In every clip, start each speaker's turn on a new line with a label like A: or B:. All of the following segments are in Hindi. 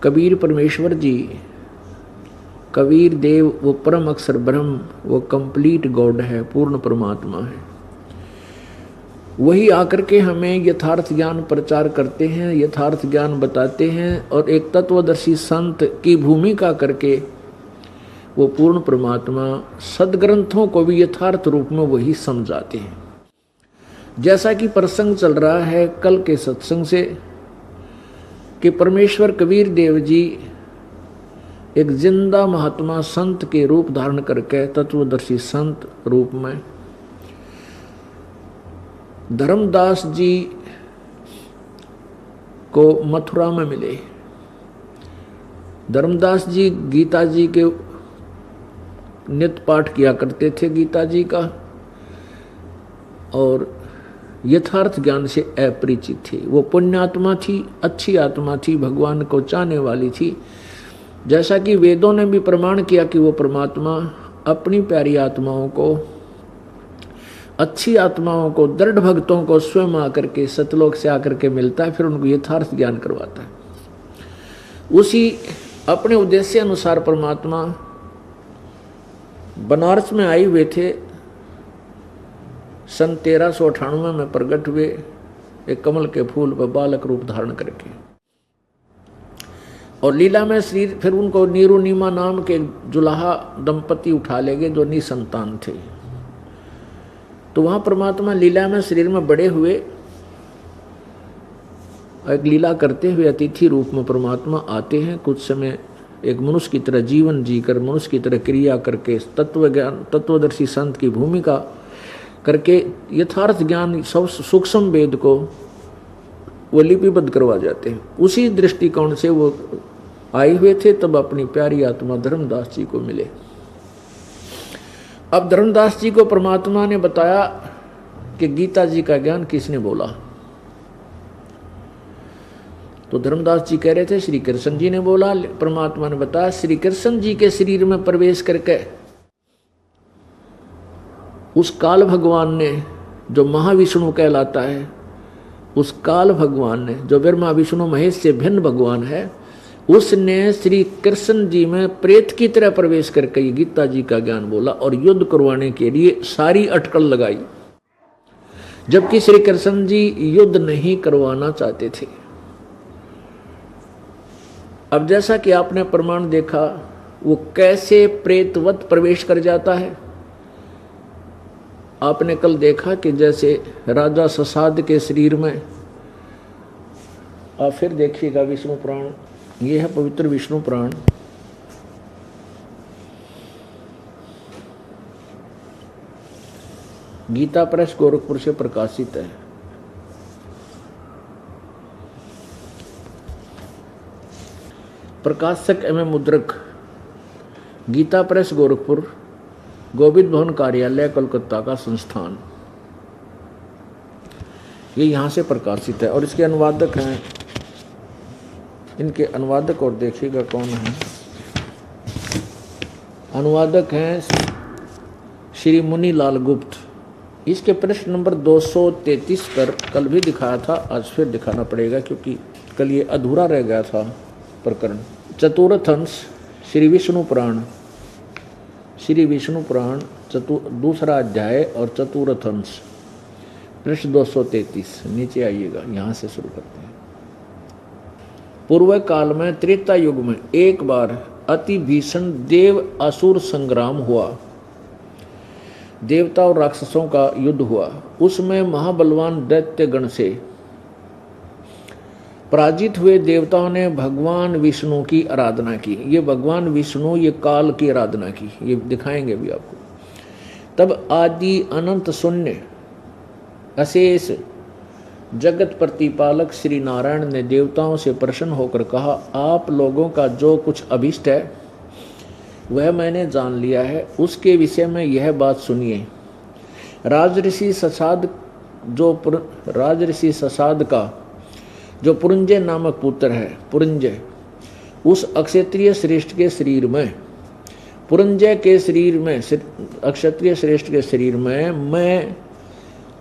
A: कबीर परमेश्वर जी, कबीर देव वो परम अक्षर ब्रह्म, वो कंप्लीट गॉड है, पूर्ण परमात्मा है। वही आकर के हमें यथार्थ ज्ञान प्रचार करते हैं, यथार्थ ज्ञान बताते हैं और एक तत्वदर्शी संत की भूमिका करके वो पूर्ण परमात्मा सदग्रंथों को भी यथार्थ रूप में वही समझाते हैं। जैसा कि प्रसंग चल रहा है कल के सत्संग से कि परमेश्वर कबीर देव जी एक जिंदा महात्मा संत के रूप धारण करके तत्वदर्शी संत रूप में धर्मदास जी को मथुरा में मिले। धर्मदास जी गीता जी के नित्य पाठ किया करते थे गीता जी का, और यथार्थ ज्ञान से अपरिचित थी। वो पुण्यात्मा थी, अच्छी आत्मा थी, भगवान को चाहने वाली थी। जैसा कि वेदों ने भी प्रमाण किया कि वो परमात्मा अपनी प्यारी आत्माओं को, अच्छी आत्माओं को, दृढ़ भक्तों को स्वयं आकर के सतलोक से आकर के मिलता है, फिर उनको यथार्थ ज्ञान करवाता है। उसी अपने उद्देश्य अनुसार परमात्मा बनारस में आए हुए थे। सन 1398 में प्रकट हुए, एक कमल के फूल पर बालक रूप धारण करके, और लीला में शरीर, फिर उनको नीरू नीमा नाम के जुलाहा दंपति उठा ले गए जो निसंतान थे। तो वहां परमात्मा लीला में शरीर में बड़े हुए, एक लीला करते हुए अतिथि रूप में परमात्मा आते हैं। कुछ समय एक मनुष्य की तरह जीवन जीकर, मनुष्य की तरह क्रिया करके, तत्व ज्ञान, तत्वदर्शी संत की भूमिका करके यथार्थ ज्ञान, सब सूक्ष्म वेद को वो लिपिबद्ध करवा जाते हैं। उसी दृष्टिकोण से वो आए हुए थे। तब अपनी प्यारी आत्मा धर्मदास जी को मिले। अब धर्मदास जी को परमात्मा ने बताया कि गीता जी का ज्ञान किसने बोला। तो धर्मदास जी कह रहे थे श्री कृष्ण जी ने बोला। परमात्मा ने बताया श्री कृष्ण जी के शरीर में प्रवेश करके उस काल भगवान ने, जो महाविष्णु कहलाता है, उस काल भगवान ने, जो ब्रह्मा विष्णु महेश से भिन्न भगवान है, उसने श्री कृष्ण जी में प्रेत की तरह प्रवेश करके ये गीता जी का ज्ञान बोला और युद्ध करवाने के लिए सारी अटकल लगाई, जबकि श्री कृष्ण जी युद्ध नहीं करवाना चाहते थे। अब जैसा कि आपने प्रमाण देखा, वो कैसे प्रेतवत प्रवेश कर जाता है। आपने कल देखा कि जैसे राजा ससाद के शरीर में, आप फिर देखिएगा विष्णु पुराण, ये है पवित्र विष्णु पुराण, गीता प्रेस गोरखपुर से प्रकाशित है। प्रकाशक एवं मुद्रक गीता प्रेस गोरखपुर, गोविंद भवन कार्यालय कोलकाता का संस्थान, ये यहाँ से प्रकाशित है। और इसके अनुवादक हैं, इनके अनुवादक और देखिएगा कौन है। अनुवादक हैं श्री मुनि लाल गुप्त। इसके पृष्ठ नंबर 233 पर कल भी दिखाया था, आज फिर दिखाना पड़ेगा क्योंकि कल ये अधूरा रह गया था प्रकरण। चतुर्थ अंश श्री विष्णु पुराण, श्री विष्णु पुराण दूसरा अध्याय और चतुर्थ अंश, पृष्ठ 233, नीचे आइएगा, यहाँ से शुरू करते हैं। पूर्व काल में त्रेता युग में एक बार अति भीषण देव असुर संग्राम हुआ। देवता और राक्षसों का युद्ध हुआ। उसमें महाबलवान दैत्य गण से पराजित हुए देवताओं ने भगवान विष्णु की आराधना की। ये भगवान विष्णु, ये काल की आराधना की, ये दिखाएंगे भी आपको। तब आदि अनंत शून्य अशेष जगत प्रतिपालक श्री नारायण ने देवताओं से प्रसन्न होकर कहा, आप लोगों का जो कुछ अभिष्ट है वह मैंने जान लिया है। उसके विषय में यह बात सुनिए। राजऋषि ससाद का जो पुरंजय नामक पुत्र है, पुरंजय, उस अक्षत्रिय श्रेष्ठ के शरीर में, पुरंजय के शरीर में, अक्षत्रिय श्रेष्ठ के शरीर में मैं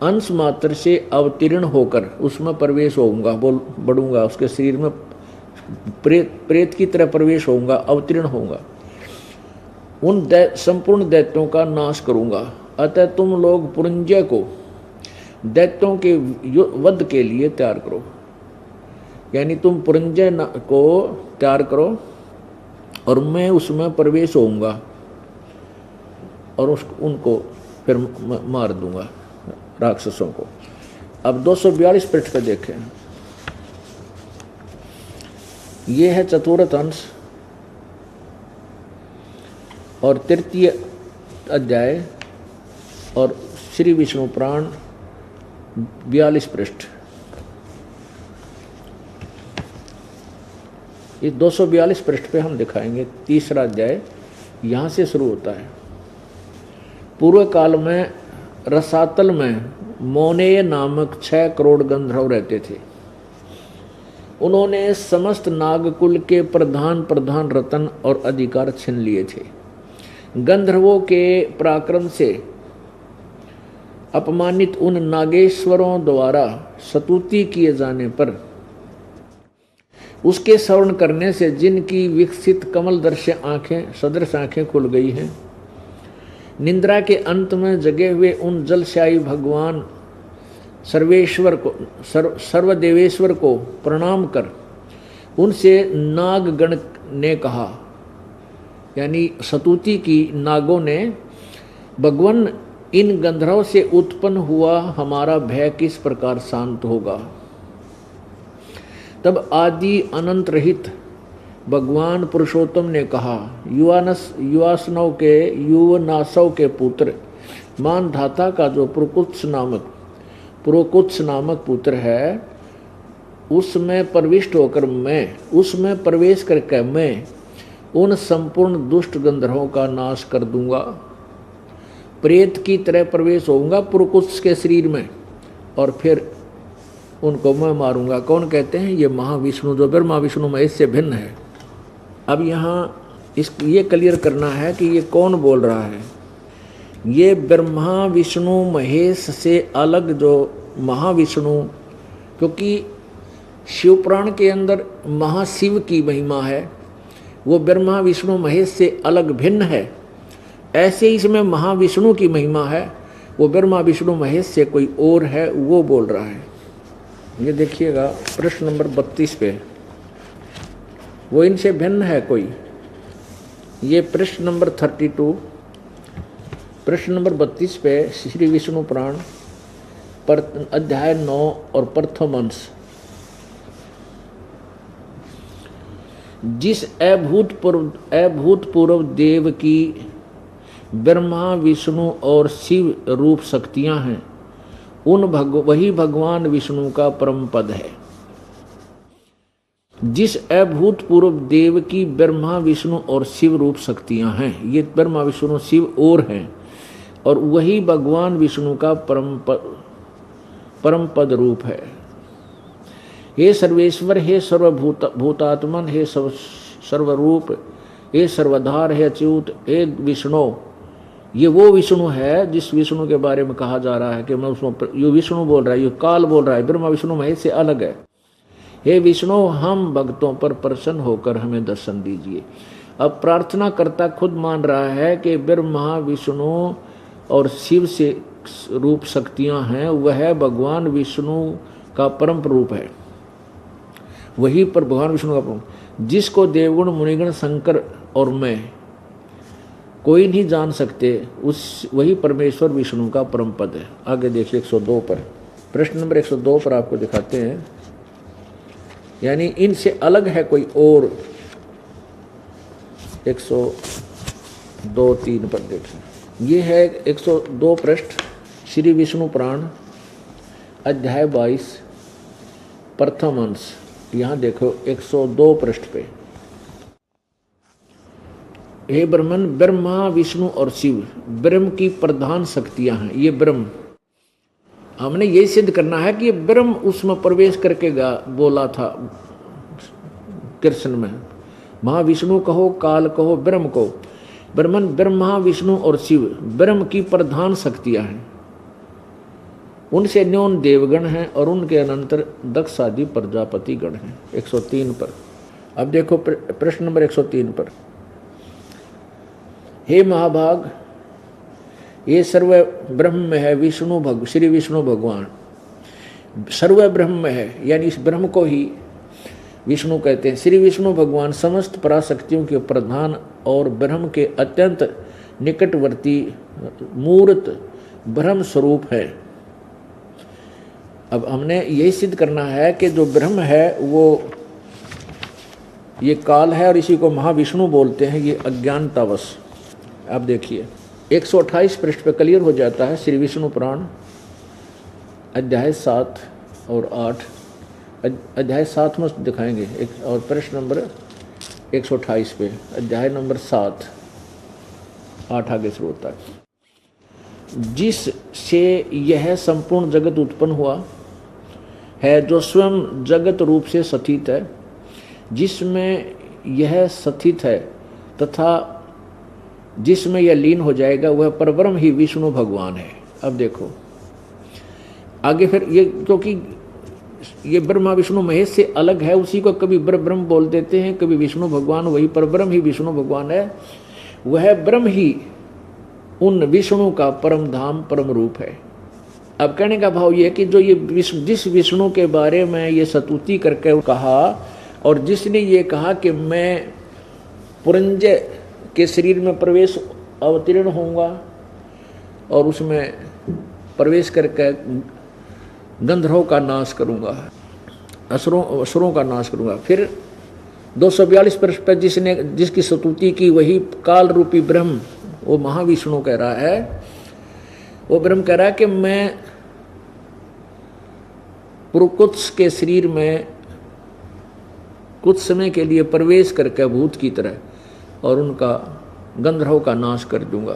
A: अंश मात्र से अवतीर्ण होकर उसमें प्रवेश होऊंगा, बढ़ूंगा, उसके शरीर में प्रेत की तरह प्रवेश होऊंगा, अवतीर्ण होऊंगा, उन संपूर्ण दैत्यों का नाश करूंगा। अतः तुम लोग पुरंजय को दैत्यों के वध के लिए तैयार करो, यानी तुम पुरंजय को तैयार करो और मैं उसमें प्रवेश होऊंगा और उनको फिर मार दूंगा, राक्षसों को। अब 242 पृष्ठ पे देखें, ये है चतुर्थ अंश और तृतीय अध्याय और श्री विष्णु पुराण 42 पृष्ठ। इस 242 पृष्ठ पे हम दिखाएंगे तीसरा अध्याय, यहाँ से शुरू होता है। पूर्व काल में रसातल में मोनेय नामक 6 करोड़ गंधर्व रहते थे। उन्होंने समस्त नागकुल के प्रधान रतन और अधिकार छीन लिए थे। गंधर्वों के पराक्रम से अपमानित उन नागेश्वरों द्वारा स्तुति किए जाने पर उसके श्रवण करने से जिनकी विकसित कमल सदृश आंखें खुल गई हैं, निंद्रा के अंत में जगे हुए उन जलशायी भगवान सर्वदेवेश्वर को प्रणाम कर उनसे नागगण ने कहा, यानी स्तुति की नागों ने, भगवान इन गंधर्व से उत्पन्न हुआ हमारा भय किस प्रकार शांत होगा। तब आदि अनंत रहित भगवान पुरुषोत्तम ने कहा, युवनासव के पुत्र मानधाता का जो पुरोकुत्स नामक पुत्र है, उसमें प्रविष्ट होकर उसमें प्रवेश करके मैं उन संपूर्ण दुष्ट गंधर्वों का नाश कर दूंगा। प्रेत की तरह प्रवेश होऊंगा पुरुकुत्स के शरीर में और फिर उनको मैं मारूंगा। कौन कहते हैं? ये महाविष्णु, जो ब्रह्मा विष्णु महेश से भिन्न है। अब यहाँ ये क्लियर करना है कि ये कौन बोल रहा है। ये ब्रह्मा विष्णु महेश से अलग जो महाविष्णु, क्योंकि शिवपुराण के अंदर महाशिव की महिमा है, वो ब्रह्मा विष्णु महेश से अलग भिन्न है। ऐसे ही इसमें महाविष्णु की महिमा है, वो ब्रह्मा विष्णु महेश से कोई और है, वो बोल रहा है। ये देखिएगा प्रश्न नंबर 32 पे, वो इनसे भिन्न है कोई। ये प्रश्न नंबर 32, प्रश्न नंबर 32 पे श्री विष्णु पुराण अध्याय 9 और प्रथम अंश। जिस अभूतपूर्व देव की ब्रह्मा विष्णु और शिव रूप शक्तियां हैं, वही भगवान विष्णु का परम पद है। जिस अभूतपूर्व देव की ब्रह्मा विष्णु और शिव रूप शक्तियां हैं, ये ब्रह्मा विष्णु शिव और हैं, और वही भगवान विष्णु का परम पद रूप है। हे सर्वेश्वर, हे सर्वभूतात्मन, हे सर्वरूप, हे सर्वधार, हे अच्युत, हे विष्णु। ये वो विष्णु है जिस विष्णु के बारे में कहा जा रहा है कि मैं उसमें, ये विष्णु बोल रहा है, ये काल बोल रहा है, ब्रह्मा विष्णु महेश से अलग है। हे विष्णु, हम भक्तों पर प्रसन्न होकर हमें दर्शन दीजिए। अब प्रार्थना करता खुद मान रहा है कि ब्रह्मा विष्णु और शिव से रूप शक्तियां हैं, वह भगवान विष्णु का परम रूप है। वही पर भगवान विष्णु का परम, जिसको देवगुण मुनिगण शंकर और मैं कोई नहीं जान सकते, वही परमेश्वर विष्णु का परम पद है। आगे देखिए 102 पर, प्रश्न नंबर 102 पर आपको दिखाते हैं, यानी इनसे अलग है कोई और। 102-3 पर देखें, ये है 102 पृष्ठ श्री विष्णु पुराण अध्याय 22 प्रथम अंश। यहाँ देखो 102 पृष्ठ पे, हे ब्रह्मन, ब्रह्मा विष्णु और शिव ब्रह्म की प्रधान शक्तियां हैं। ये ब्रह्म, हमने ये सिद्ध करना है कि ये ब्रह्म उसमें प्रवेश करके बोला था कृष्ण में। महाविष्णु कहो, काल कहो, ब्रह्म को, ब्रह्मन ब्रह्मा विष्णु और शिव ब्रह्म की प्रधान शक्तियां हैं। उनसे न्यून देवगण हैं और उनके अनंतर दक्ष आदि प्रजापति गण हैं। 103 पर अब देखो प्रश्न नंबर 103 पर, हे महाभाग, ये सर्व ब्रह्म है विष्णु श्री विष्णु भगवान। सर्व ब्रह्म है यानी इस ब्रह्म को ही विष्णु कहते हैं। श्री विष्णु भगवान समस्त पराशक्तियों के प्रधान और ब्रह्म के अत्यंत निकटवर्ती मूर्त ब्रह्म स्वरूप है। अब हमने यही सिद्ध करना है कि जो ब्रह्म है वो ये काल है और इसी को महाविष्णु बोलते हैं, ये अज्ञानतावश। अब देखिए 128 पृष्ठ पे क्लियर हो जाता है। श्री विष्णु पुराण अध्याय 7 और 8, अध्याय 7 में दिखाएंगे और प्रश्न नंबर 128 पे अध्याय नंबर 7 8 आगे शुरू होता है। जिससे यह संपूर्ण जगत उत्पन्न हुआ है, जो स्वयं जगत रूप से स्थित है, जिसमें यह स्थित है तथा जिसमें यह लीन हो जाएगा, वह परब्रह्म ही विष्णु भगवान है। अब देखो आगे फिर ये, क्योंकि ये ब्रह्मा विष्णु महेश से अलग है, उसी को कभी ब्रह्म बोल देते हैं, कभी विष्णु भगवान, वही परब्रह्म ही विष्णु भगवान है। वह ब्रह्म ही उन विष्णु का परम धाम परम रूप है। अब कहने का भाव ये कि जो ये जिस विष्णु के बारे में ये स्तुति करके कहा और जिसने ये कहा कि मैं पुरंजय के शरीर में प्रवेश अवतीर्ण होऊंगा और उसमें प्रवेश करके गंधर्वों का नाश करूंगा, असुरों का नाश करूंगा। फिर 242 पृष्ठ पर जिसकी स्तुति की वही काल रूपी ब्रह्म, वो महाविष्णु कह रहा है, वो ब्रह्म कह रहा है कि मैं पुरुकुत्स के शरीर में कुछ समय के लिए प्रवेश करके भूत की तरह और उनका गंधर्वों का नाश कर दूंगा।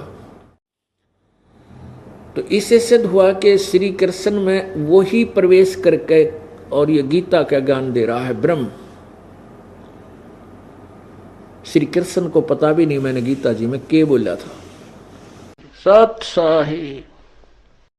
A: तो इससे सिद्ध हुआ कि श्री कृष्ण में वो ही प्रवेश करके और ये गीता का ज्ञान दे रहा है ब्रह्म। श्री कृष्ण को पता भी नहीं मैंने गीता जी में क्या बोला था। सत साही।